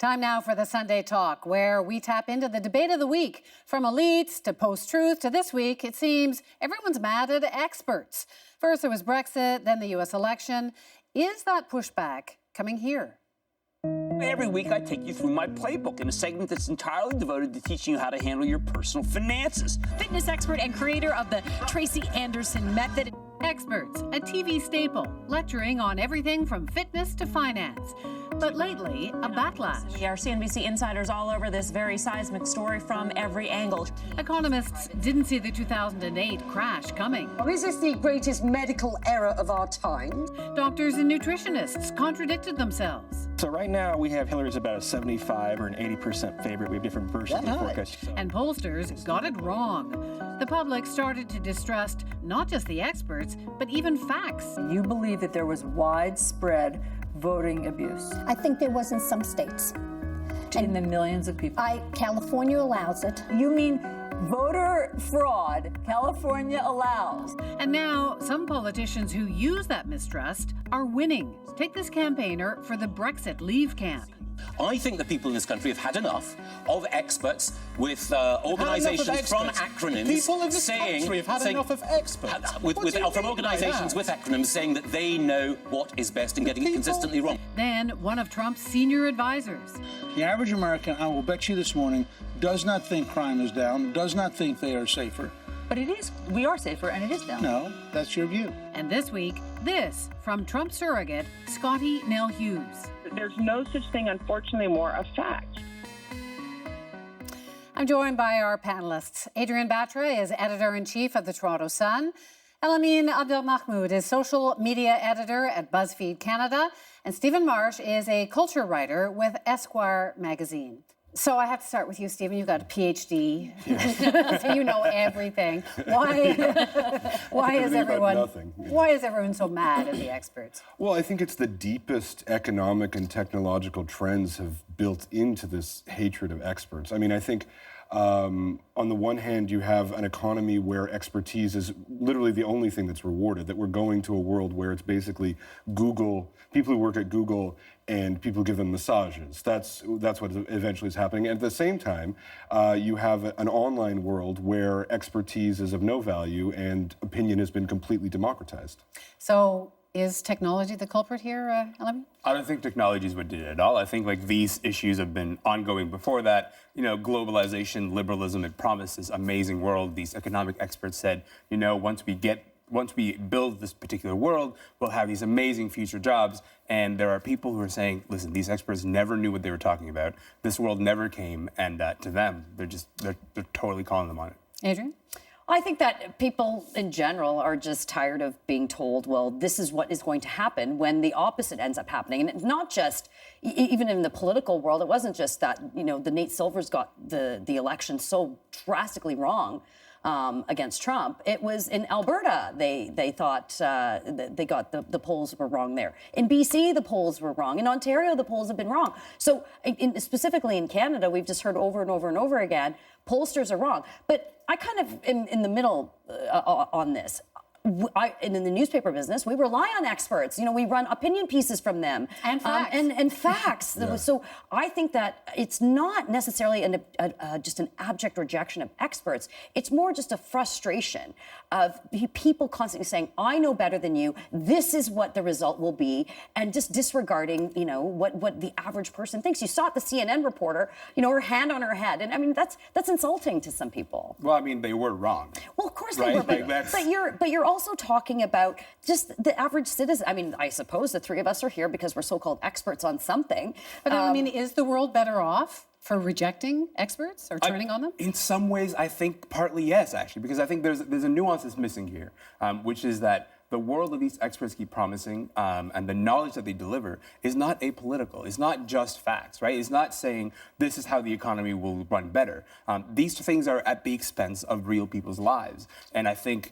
Time now for the Sunday Talk, where we tap into the debate of the week. From elites to post-truth to this week, it seems everyone's mad at experts. First there was Brexit, then the U.S. election. Is that pushback coming here? Every week I take you through my playbook in a segment that's entirely devoted to teaching you how to handle your personal finances. Fitness expert and creator of the Tracy Anderson Method. Experts, a TV staple, lecturing on everything from fitness to finance. But lately, a backlash. Our CNBC insiders all over this very seismic story from every angle. Economists didn't see the 2008 crash coming. Is this the greatest medical error of our time? Doctors and nutritionists contradicted themselves. So right now we have Hillary's about a 75 or an 80% favorite. We have different versions of the forecast. And pollsters got it wrong. The public started to distrust not just the experts, but even facts. You believe that there was widespread voting abuse? I think there was in some states. In the millions of people? California allows it. You mean voter fraud, California allows? And now, some politicians who use that mistrust are winning. Take this campaigner for the Brexit Leave camp. I think the people in this country have had enough of experts with organisations from acronyms People in this saying... country have had enough of experts. From organisations with acronyms saying that they know what is best and getting it consistently wrong. Then one of Trump's senior advisors. The average American, I will bet you this morning, does not think crime is down, does not think they are safer. But it is. We are safer, and it is down. No, that's your view. And this week, this from Trump surrogate Scotty Nell Hughes. There's no such thing, unfortunately, more a fact. I'm joined by our panelists. Adrienne Batra is editor-in-chief of the Toronto Sun. Elamine Abdelmahmoud is social media editor at BuzzFeed Canada. And Stephen Marsh is a culture writer with Esquire magazine. So I have to start with you, Stephen. You've got a PhD. Yes. So you know everything. Why is everyone so mad at the experts? Well, I think it's the deepest economic and technological trends have built into this hatred of experts. I mean, I think on the one hand, you have an economy where expertise is literally the only thing that's rewarded, that we're going to a world where it's basically Google, people who work at Google and people give them massages. That's what eventually is happening. And at the same time, you have an online world where expertise is of no value and opinion has been completely democratized. So is technology the culprit here, Elamine? I don't think technology is what did it at all. I think these issues have been ongoing before that. You know, globalization, liberalism, it promised this amazing world. These economic experts said, you know, once we build this particular world, we'll have these amazing future jobs. And there are people who are saying, listen, these experts never knew what they were talking about. This world never came. And to them, they're totally calling them on it. Adrienne? I think that people in general are just tired of being told, well, this is what is going to happen when the opposite ends up happening. And it's not just, even in the political world, it wasn't just that, you know, the Nate Silvers got the election so drastically wrong against Trump. It was in Alberta, they thought they got the polls were wrong there. In BC, the polls were wrong. In Ontario, the polls have been wrong. So specifically in Canada, we've just heard over and over and over again, pollsters are wrong. But I kind of am in the middle on this. In the newspaper business, we rely on experts. You know, we run opinion pieces from them. And facts. And facts. Yeah. So I think that it's not necessarily just an abject rejection of experts. It's more just a frustration of people constantly saying, I know better than you. This is what the result will be. And just disregarding, you know, what the average person thinks. You saw it, the CNN reporter, you know, her hand on her head. And I mean, that's insulting to some people. Well, I mean, they were wrong. Well, of course they were. But you're also talking about just the average citizen. I mean, I suppose the three of us are here because we're so-called experts on something. But I mean, is the world better off for rejecting experts or turning on them? In some ways, I think partly yes, actually, because I think there's a nuance that's missing here, which is that the world that these experts keep promising and the knowledge that they deliver is not apolitical. It's not just facts, right? It's not saying this is how the economy will run better. These things are at the expense of real people's lives. And I think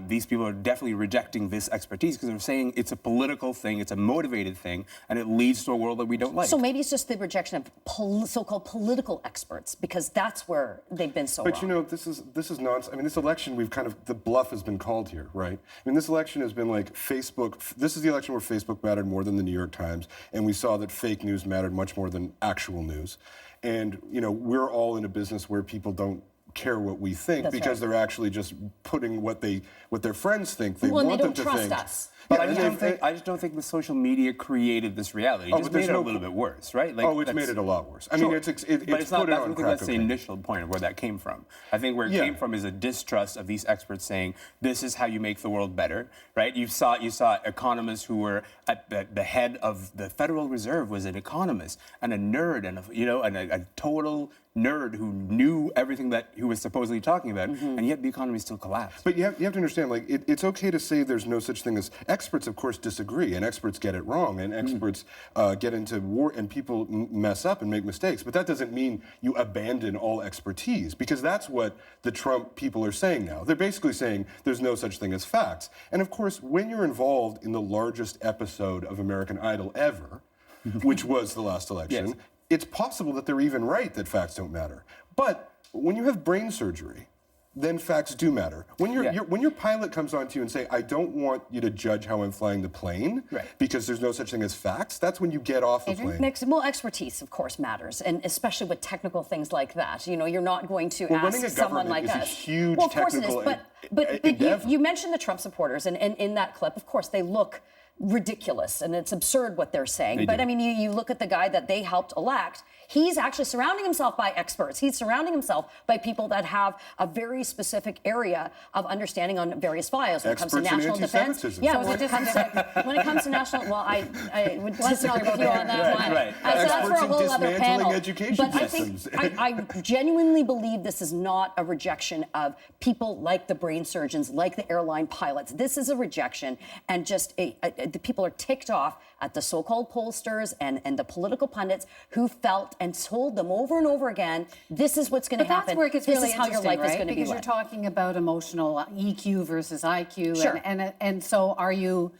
these people are definitely rejecting this expertise because they're saying it's a political thing, it's a motivated thing, and it leads to a world that we don't like. So maybe it's just the rejection of so-called political experts because that's where they've been so wrong. But you know, this is nonsense. I mean, this election, the bluff has been called here, right? I mean, this election election has been like Facebook. This is the election where Facebook mattered more than the New York Times, and we saw that fake news mattered much more than actual news. And we're all in a business where people don't care what we think because they're actually just putting what their friends think they want them to think. Well, they don't trust us. But I just don't think the social media created this reality. It just made it a little bit worse, right? Like, it's made it a lot worse. I mean, it's but it's not. I don't think that's the cocaine. initial point of where that came from. I think where it came from is a distrust of these experts saying this is how you make the world better, right? You saw economists who were at the head of the Federal Reserve was an economist and a nerd and a total nerd who knew everything that he was supposedly talking about, and yet the economy still collapsed. But you have to understand, like, it's okay to say there's no such thing as experts. Of course, disagree, and experts get it wrong, and experts get into war, and people mess up and make mistakes. But that doesn't mean you abandon all expertise, because that's what the Trump people are saying now. They're basically saying there's no such thing as facts. And of course, when you're involved in the largest episode of American Idol ever, which was the last election. It's possible that they're even right that facts don't matter. But when you have brain surgery, then facts do matter. When your pilot comes on to you and say, I don't want you to judge how I'm flying the plane because there's no such thing as facts, that's when you get off the plane. Well, expertise, of course, matters, and especially with technical things like that. You're not going to ask someone like us. Running a government is a huge of course technical it is, but you mentioned the Trump supporters, and in that clip, of course, they look ridiculous, and it's absurd what they're saying. I mean, you look at the guy that they helped elect, he's actually surrounding himself by experts. He's surrounding himself by people that have a very specific area of understanding on various files when it comes to national defense. When it comes to national, well, I would disagree with you on that one. So that's for a whole other panel. But I genuinely believe this is not a rejection of people like the brain surgeons, like the airline pilots. This is a rejection, and just the people are ticked off at the so-called pollsters and the political pundits who felt and told them over and over again, this is what's going to happen. That's where it gets this really is how your life is going to be because led. you're talking about emotional EQ versus IQ. Sure. And so are you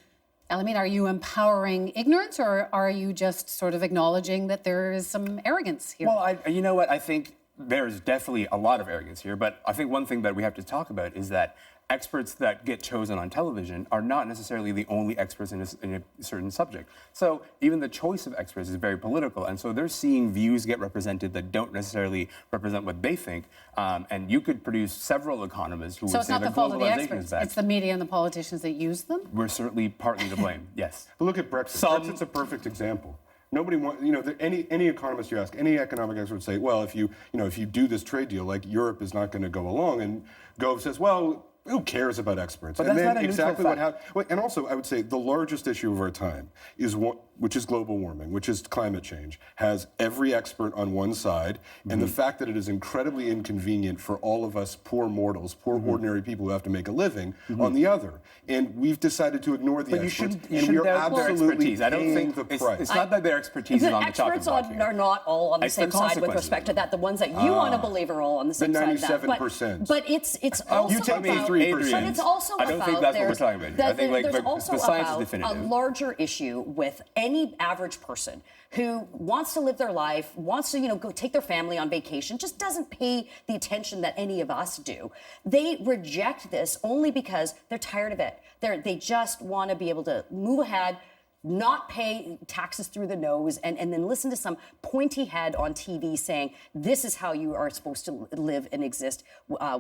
empowering ignorance, or are you just sort of acknowledging that there is some arrogance here? Well, you know what? I think there's definitely a lot of arrogance here, but I think one thing that we have to talk about is that experts that get chosen on television are not necessarily the only experts in a certain subject. So even the choice of experts is very political, and so they're seeing views get represented that don't necessarily represent what they think. And you could produce several economists who would say that globalization is bad. It's the media and the politicians that use them? We're certainly partly to blame, yes. But look at Brexit. Brexit's a perfect example. Nobody wants, any economist you ask, any economic expert would say, well, if you do this trade deal, like Europe is not going to go along, and Gove says, well, who cares about experts? But and that's then not a exactly neutral what happened. And also, I would say the largest issue of our time is which is global warming, which is climate change, has every expert on one side, and the fact that it is incredibly inconvenient for all of us poor mortals, poor ordinary people who have to make a living on the other. And we've decided to ignore the experts, and we are absolutely I don't think the price. It's not that their expertise is on the chopping block. Experts are not all on the same side with respect to that. The ones that you want to believe are all on the same side of that. 97%. But it's also you take me 3%. But it's also I don't think that's what we're talking about here. I think there's also the science is about definitive. a larger issue with any average person who wants to live their life, wants to go take their family on vacation, just doesn't pay the attention that any of us do. They reject this only because they're tired of it. They just want to be able to move ahead, not pay taxes through the nose, and then listen to some pointy head on TV saying, this is how you are supposed to live and exist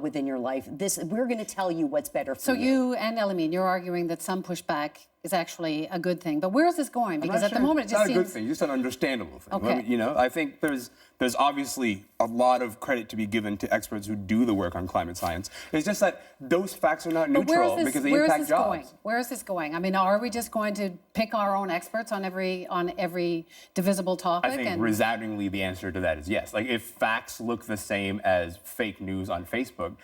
within your life. We're going to tell you what's better for you. So you and Elamine, you're arguing that some pushback is actually a good thing. But where is this going? Because at the moment it just seems... It's not a good thing, it's just an understandable thing. Okay. I think there's obviously a lot of credit to be given to experts who do the work on climate science. It's just that those facts are not neutral because they impact jobs. Where is this going? I mean, are we just going to pick our own experts on every divisible topic? I think resoundingly the answer to that is yes. Like, if facts look the same as fake news on Facebook,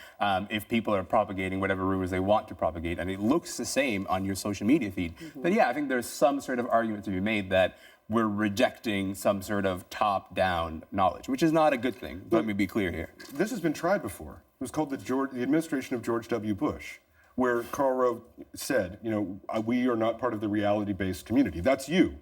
if people are propagating whatever rumors they want to propagate, and it looks the same on your social media feed, then yeah, I think there's some sort of argument to be made that we're rejecting some sort of top-down knowledge, which is not a good thing. Let me be clear here. This has been tried before. It was called the administration of George W. Bush, where Karl Rove said, we are not part of the reality-based community. That's you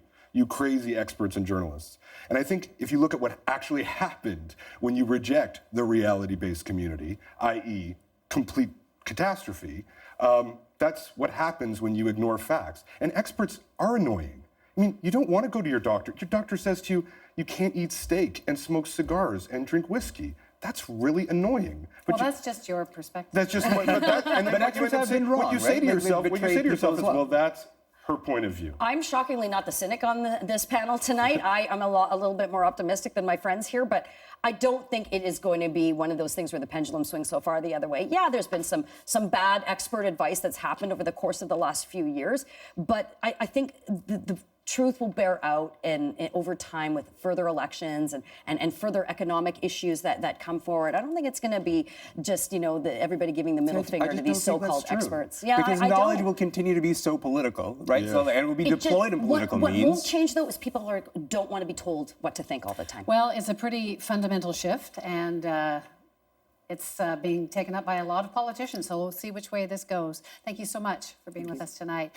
crazy experts and journalists. And I think if you look at what actually happened when you reject the reality-based community, i.e. complete catastrophe, That's what happens when you ignore facts. And experts are annoying. I mean, you don't want to go to your doctor. Your doctor says to you, you can't eat steak and smoke cigars and drink whiskey. That's really annoying. But well, that's just your perspective. That's just what, and then what you say to yourself is, well, that's her point of view. I'm shockingly not the cynic on this panel tonight. I'm a little bit more optimistic than my friends here, but I don't think it is going to be one of those things where the pendulum swings so far the other way. Yeah, there's been some bad expert advice that's happened over the course of the last few years, but I think the truth will bear out over time with further elections and further economic issues that come forward. I don't think it's going to be just, everybody giving the middle finger to these so-called experts. Yeah, because knowledge will continue to be so political, right? Yeah. So, and it will be deployed in political means. What won't change, though, is people don't want to be told what to think all the time. Well, it's a pretty fundamental shift, and it's being taken up by a lot of politicians, so we'll see which way this goes. Thank you so much for being with us tonight.